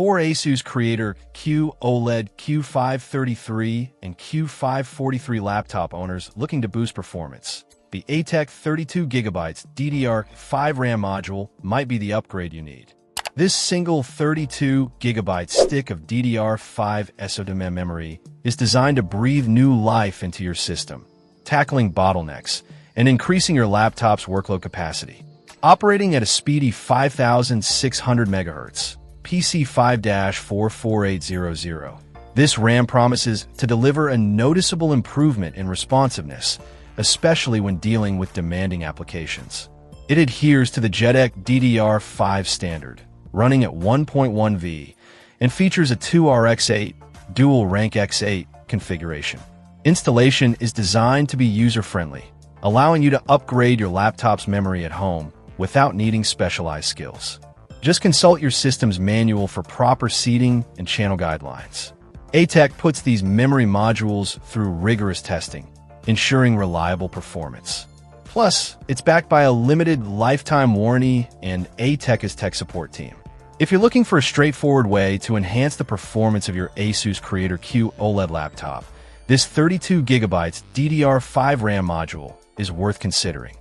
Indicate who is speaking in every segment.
Speaker 1: For ASUS Creator Q OLED Q533 and Q543 laptop owners looking to boost performance, the ATEC 32GB DDR5 RAM module might be the upgrade you need. This single 32GB stick of DDR5 SODIMM memory is designed to breathe new life into your system, tackling bottlenecks and increasing your laptop's workload capacity. Operating at a speedy 5,600 MHz, PC5-44800, this RAM promises to deliver a noticeable improvement in responsiveness, especially when dealing with demanding applications. It adheres to the JEDEC DDR5 standard, running at 1.1V, and features a 2RX8 dual rank X8 configuration. Installation is designed to be user-friendly, allowing you to upgrade your laptop's memory at home without needing specialized skills. Just consult your system's manual for proper seating and channel guidelines. ATEC puts these memory modules through rigorous testing, ensuring reliable performance. Plus, it's backed by a limited lifetime warranty and ATEC's tech support team. If you're looking for a straightforward way to enhance the performance of your ASUS Creator Q OLED laptop, this 32GB DDR5 RAM module is worth considering.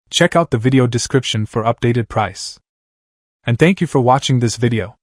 Speaker 2: Check out the video description for updated price. And thank you for watching this video.